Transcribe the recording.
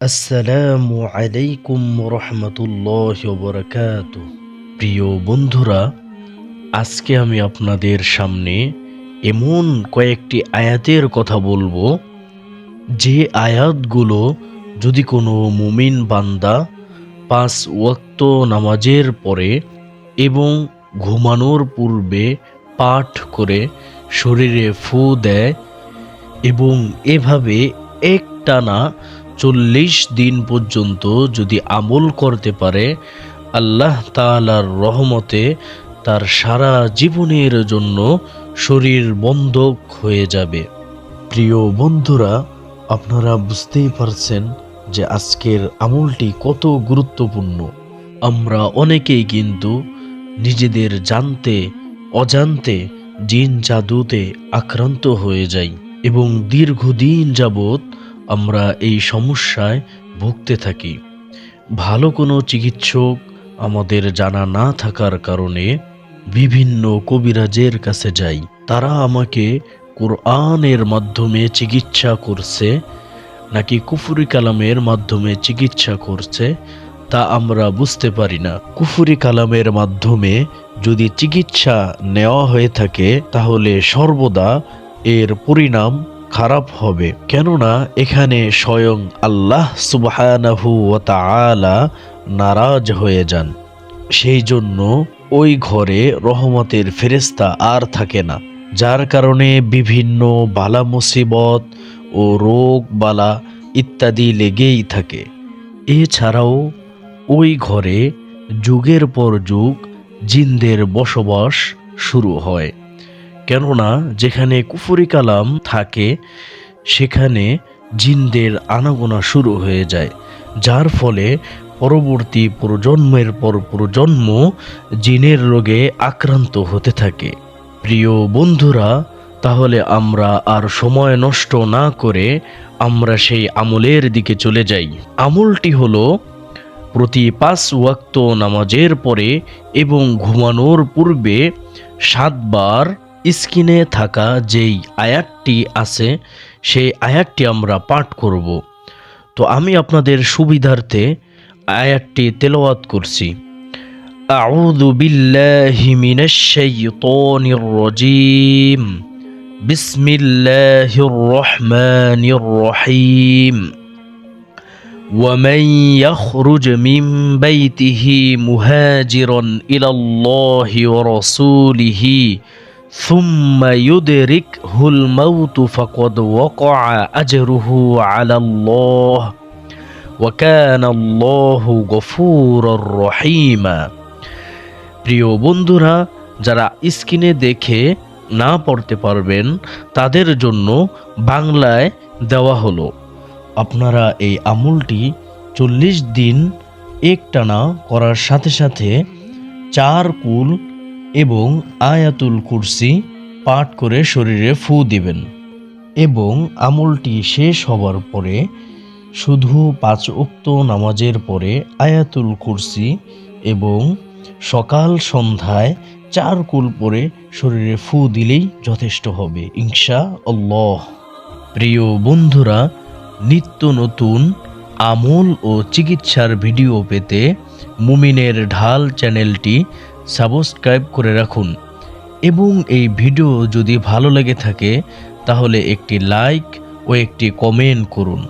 আসসালামু আলাইকুম রহমতুল্লাহ বরকাত। প্রিয় বন্ধুরা, আজকে আমি আপনাদের সামনে এমন কয়েকটি আয়াতের কথা বলবো, যে আয়াতগুলো যদি কোনো মুমিন বান্দা 5 ওয়াক্ত নামাজের পরে এবং ঘুমানোর পূর্বে পাঠ করে শরীরে ফু দেয় এবং এভাবে একটানা 40 দিন পর্যন্ত যদি আমল করতে পারে, আল্লাহ তাআলার রহমতে তার সারা জীবনের জন্য শরীর বন্ধক হয়ে যাবে। প্রিয় বন্ধুরা, আপনারা বুঝতেই পারছেন যে আজকের আমলটি কত গুরুত্বপূর্ণ। আমরা অনেকেই কিন্তু নিজেদের জানতে অজান্তে জিন জাদুতে আক্রান্ত হয়ে যাই এবং দীর্ঘদিন যাবৎ আমরা এই সমস্যায় ভুগতে থাকি। ভালো কোনো চিকিৎসক আমাদের জানা না থাকার কারণে বিভিন্ন কবিরাজের কাছে যাই। তারা আমাকে কোরআনের মাধ্যমে চিকিৎসা করছে নাকি কুফরি কালামের মাধ্যমে চিকিৎসা করছে তা আমরা বুঝতে পারি না। কুফরি কালামের মাধ্যমে যদি চিকিৎসা নেওয়া হয়ে থাকে তাহলে সর্বদা এর পরিণাম খারাপ হবে, কেননা এখানে স্বয়ং আল্লাহ সুবহানাহু ওয়া তাআলা নারাজ হয়ে যান। সেই জন্য ওই ঘরে রহমতের ফেরেশতা আর থাকে না, যার কারণে বিভিন্ন বালা মুসিবত ও রোগ বালা ইত্যাদি লেগেই থাকে। এছাড়াও ওই ঘরে যুগের পর যুগ জিনদের বসবাস শুরু হয়, কেননা যেখানে কুফরি কালাম থাকে সেখানে জিনদের আনাগোনা শুরু হয়ে যায়, যার ফলে পরবর্তী প্রজন্মের পর প্রজন্ম জিনের রোগে আক্রান্ত হতে থাকে। প্রিয় বন্ধুরা, তাহলে আমরা আর সময় নষ্ট না করে আমরা সেই আমলের দিকে চলে যাই। আমলটি হলো প্রতি 5 ওয়াক্ত নামাজের পরে এবং ঘুমানোর পূর্বে 7 বার স্ক্রিনে থাকা যেই আয়াতটি আছে সেই আয়াতটি আমরা পাঠ করব। তো আমি আপনাদের সুবিধার্থে আয়াতটি তেলাওয়াত করছি। আউযু বিল্লাহি মিনাশ শাইতানির রাজীম। বিসমিল্লাহির রহমানির রহিম। ومن يخرج من بيته مهاجرا إلى الله ورسوله ثم يدركه الموت فقد وقع أجره على الله وكان الله غفورا رحيما। প্রিয় বন্ধুরা, যারা স্ক্রিনে দেখে না পড়তে পারবেন তাদের জন্য বাংলায় দেওয়া হলো। আপনারা এই আমলটি 40 দিন একটানা করার সাথে সাথে 4 কুল এবং আয়াতুল কুরসি পাঠ করে শরীরে ফু দিবেন এবং আমলটি শেষ হবার পরে শুধু 5 ওয়াক্ত নামাজের পরে আয়াতুল কুরসি এবং সকাল সন্ধ্যায় 4 কুল পরে শরীরে ফু দিলেই যথেষ্ট হবে ইনশাআল্লাহ। প্রিয় বন্ধুরা, নিত্য নতুন আমল ও চিকিৎসার ভিডিও পেতে মুমিনের ঢাল চ্যানেলটি সাবস্ক্রাইব করে রাখুন এবং এই ভিডিও যদি ভালো লেগে থাকে তাহলে একটি লাইক ও একটি কমেন্ট করুন।